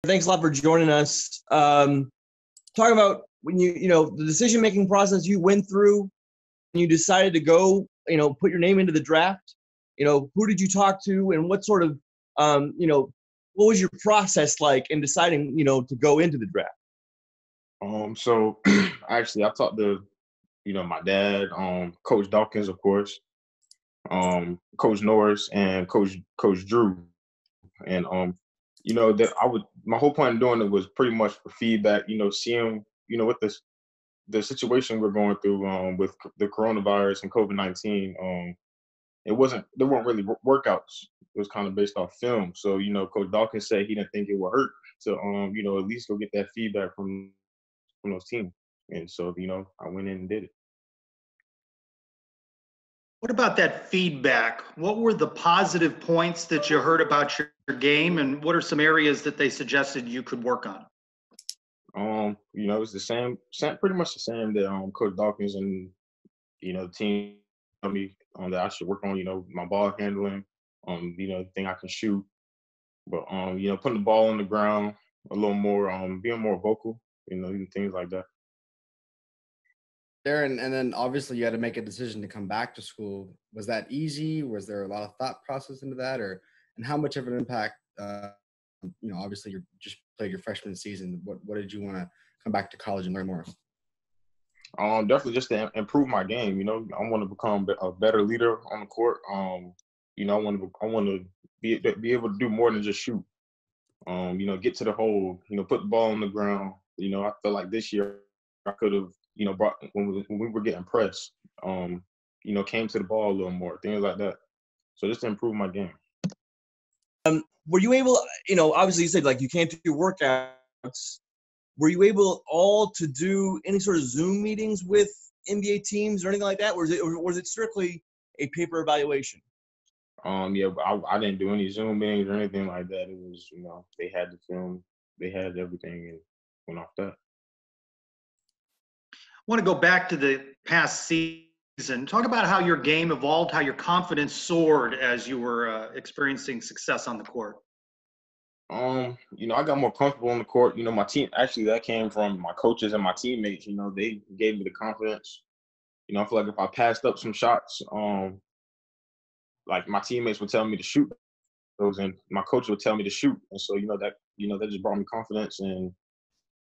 Thanks a lot for joining us. Talking about when the decision-making process you went through, and you decided to go, put your name into the draft. Who did you talk to, and what sort of, what was your process like in deciding, to go into the draft? So actually, I talked to, my dad, Coach Dawkins, of course, Coach Norris, and Coach Drew, and that my whole point in doing it was pretty much for feedback. Seeing what the situation we're going through with the coronavirus and COVID-19. There weren't really workouts. It was kind of based off film. So Coach Dawkins said he didn't think it would hurt to at least go get that feedback from those teams. And so I went in and did it. What about that feedback? What were the positive points that you heard about your game, and what are some areas that they suggested you could work on? It was the same, pretty much the same that Coach Dawkins and the team told me that I should work on. My ball handling, the thing I can shoot, but putting the ball on the ground a little more, being more vocal, things like that. Darin, and then obviously you had to make a decision to come back to school. Was that easy? Was there a lot of thought process into that, and how much of an impact? Obviously you just played your freshman season. What did you want to come back to college and learn more? Definitely just to improve my game. I want to become a better leader on the court. I want to be able to do more than just shoot. Get to the hole. Put the ball on the ground. I feel like this year I could have, brought when we were getting pressed. Came to the ball a little more, things like that. So just to improve my game. Were you able, obviously you said like you can't do workouts. Were you able all to do any sort of Zoom meetings with NBA teams or anything like that? Or was it strictly a paper evaluation? Yeah, I didn't do any Zoom meetings or anything like that. It was, they had the film, they had everything, and went off that. I want to go back to the past season. Talk about how your game evolved, how your confidence soared as you were experiencing success on the court. I got more comfortable on the court. My team, actually, that came from my coaches and my teammates. They gave me the confidence. I feel like if I passed up some shots, like my teammates would tell me to shoot those, and my coach would tell me to shoot. And so, that just brought me confidence. And,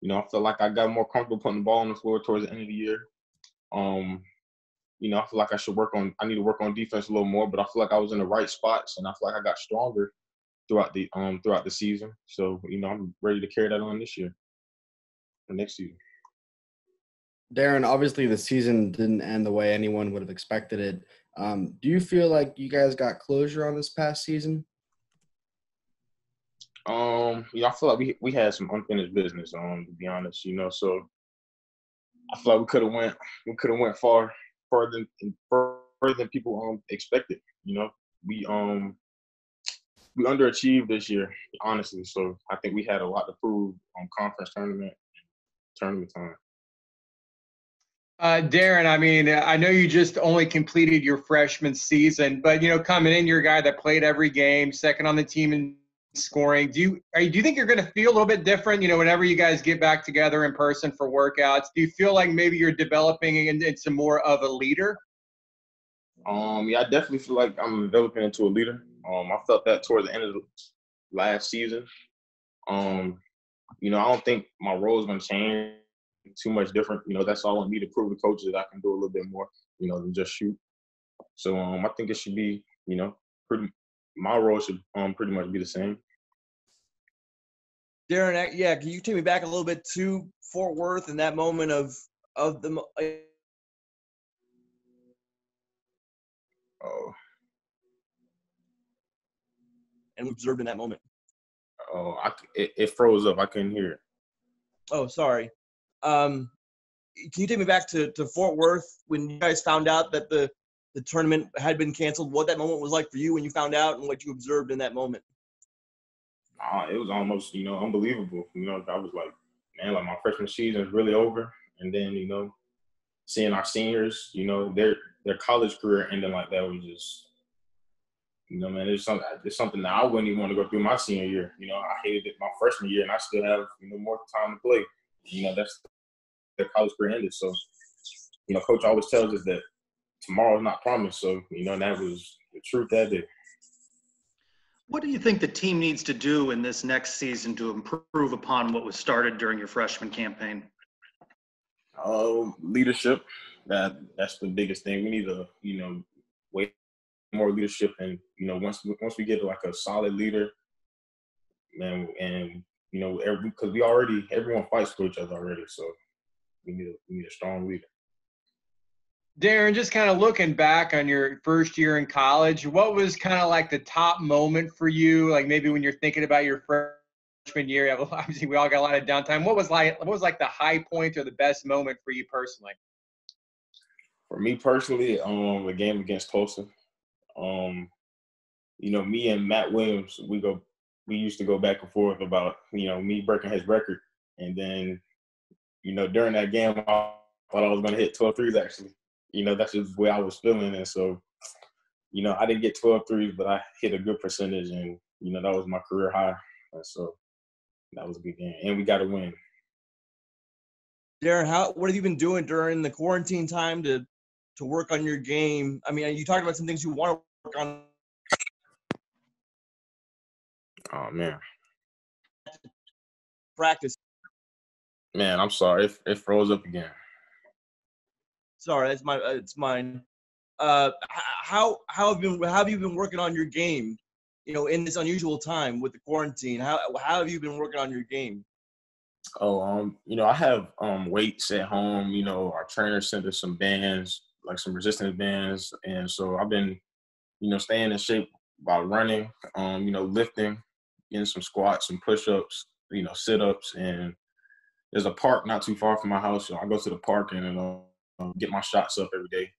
I feel like I got more comfortable putting the ball on the floor towards the end of the year. I feel like I need to work on defense a little more, but I feel like I was in the right spots, and I feel like I got stronger throughout the season. So, I'm ready to carry that on this year or next season. Darin, obviously the season didn't end the way anyone would have expected it. Do you feel like you guys got closure on this past season? I feel like we had some unfinished business, to be honest, so I feel like we could have went further than people expected. We underachieved this year, honestly. So I think we had a lot to prove on conference tournament time. Darin, I know you just only completed your freshman season, but coming in, you're a guy that played every game, second on the team in scoring. Do you think you're going to feel a little bit different? Whenever you guys get back together in person for workouts, do you feel like maybe you're developing into more of a leader? Yeah, I definitely feel like I'm developing into a leader. I felt that toward the end of the last season. I don't think my role is going to change too much different. That's all I need to prove to coaches that I can do a little bit more, than just shoot. So I think it should be, my role should pretty much be the same. Darin, yeah, can you take me back a little bit to Fort Worth and that moment of the and observed in that moment? It froze up. I couldn't hear it. Oh, sorry. Can you take me back to Fort Worth when you guys found out that the tournament had been canceled? What that moment was like for you when you found out, and what you observed in that moment? It was almost, unbelievable. I was like, man, like my freshman season is really over. And then, seeing our seniors, their college career ending like that was just, Man, it's something that I wouldn't even want to go through my senior year. I hated it my freshman year, and I still have, more time to play. That's the college career ended. So, coach always tells us that tomorrow's not promised. So, and that was the truth that day. What do you think the team needs to do in this next season to improve upon what was started during your freshman campaign? Leadership. That's the biggest thing. We need to, way more leadership, and once we get like a solid leader, man, and because everyone fights for each other already, so we need a strong leader. Darin, just kind of looking back on your first year in college, what was kind of like the top moment for you? Like maybe when you're thinking about your freshman year, obviously we all got a lot of downtime. What was like the high point or the best moment for you personally? For me personally, the game against Tulsa. Me and Matt Williams, we used to go back and forth about, me breaking his record. And then, during that game, I thought I was going to hit 12 threes actually. That's just the way I was feeling. And so, I didn't get 12 threes, but I hit a good percentage, and, that was my career high. And so that was a good game. And we got to win. Darin, what have you been doing during the quarantine time to work on your game? I mean, you talked about some things you want to work on. Oh, man. Practice. Man, I'm sorry. It froze up again. Sorry, it's mine. How have you been working on your game, in this unusual time with the quarantine? How have you been working on your game? I have weights at home. Our trainer sent us some bands, like some resistance bands, and so I've been, staying in shape by running, lifting, getting some squats and push-ups, sit-ups, and there's a park not too far from my house, so I go to the park and get my shots up every day,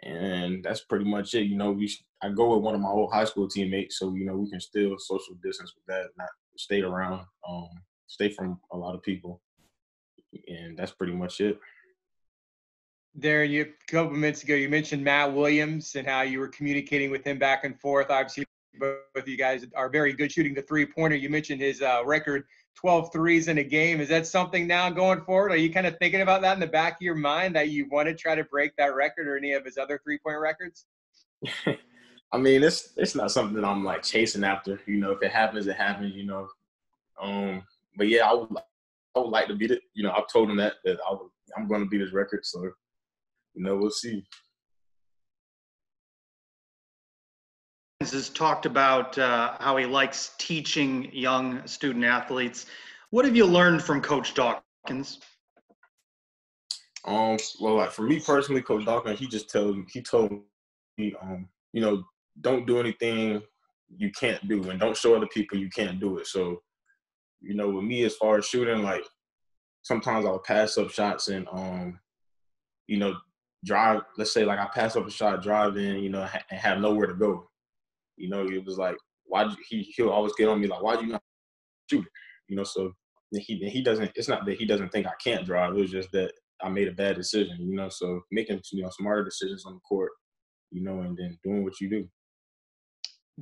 and that's pretty much it. I go with one of my old high school teammates, so we can still social distance with that, not stay around, stay from a lot of people, and that's pretty much it. Darin, a couple minutes ago, you mentioned Matt Williams and how you were communicating with him back and forth. Obviously, both of you guys are very good shooting the three-pointer. You mentioned his record, 12 threes in a game. Is that something now going forward? Are you kind of thinking about that in the back of your mind, that you want to try to break that record or any of his other three-point records? I mean, it's not something that I'm like chasing after. If it happens, it happens. But yeah, I would like to beat it. I've told him that I'm going to beat his record. So, we'll see. Has talked about how he likes teaching young student athletes. What have you learned from Coach Dawkins? Well, like for me personally, Coach Dawkins, he told me, don't do anything you can't do, and don't show other people you can't do it. So, with me as far as shooting, like sometimes I'll pass up shots and drive. Let's say like I pass up a shot, drive in, and have nowhere to go. It was like, he'll always get on me like, why'd you not shoot it? So he doesn't, it's not that he doesn't think I can't drive. It was just that I made a bad decision, so making, smarter decisions on the court, and then doing what you do.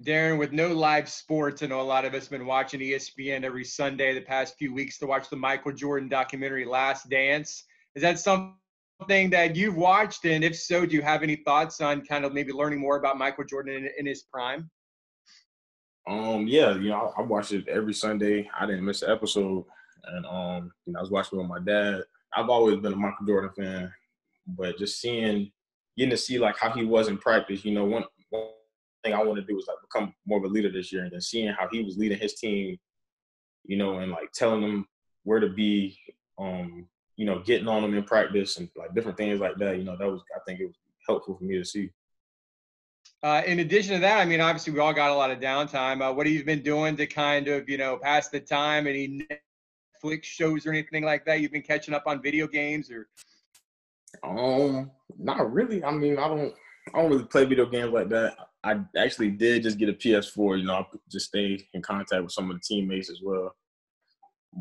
Darin, with no live sports, I know a lot of us have been watching ESPN every Sunday the past few weeks to watch the Michael Jordan documentary, Last Dance. Is that something that you've watched? And if so, do you have any thoughts on kind of maybe learning more about Michael Jordan in his prime? Yeah, I watched it every Sunday. I didn't miss an episode. And, I was watching with my dad. I've always been a Michael Jordan fan, but just getting to see like how he was in practice, one thing I want to do is like become more of a leader this year, and then seeing how he was leading his team, and like telling them where to be, getting on them in practice and like different things like that. I think it was helpful for me to see. In addition to that, I mean, obviously we all got a lot of downtime. What have you been doing to kind of, pass the time? Any Netflix shows or anything like that? You've been catching up on video games or? Not really. I mean, I don't really play video games like that. I actually did just get a PS4. I just stay in contact with some of the teammates as well.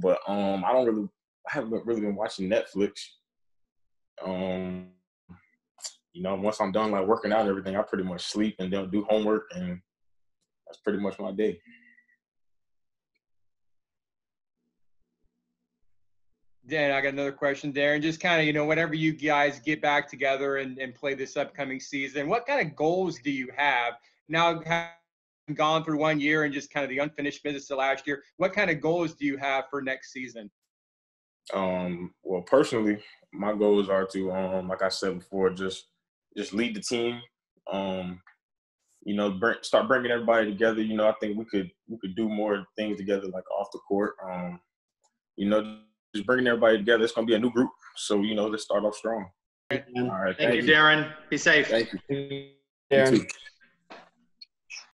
But I haven't really been watching Netflix. Once I'm done like working out and everything, I pretty much sleep and then do homework, and that's pretty much my day. Dan, I got another question, Darin. Just kind of, whenever you guys get back together and play this upcoming season, what kind of goals do you have? Now, having gone through 1 year and just kind of the unfinished business of last year, what kind of goals do you have for next season? Well, personally, my goals are to, like I said before, just lead the team. Start bringing everybody together. I think we could do more things together, like off the court. Just bringing everybody together. It's gonna be a new group, so let's start off strong. Thank you, Darin. Be safe. Thank you. Darin. You too.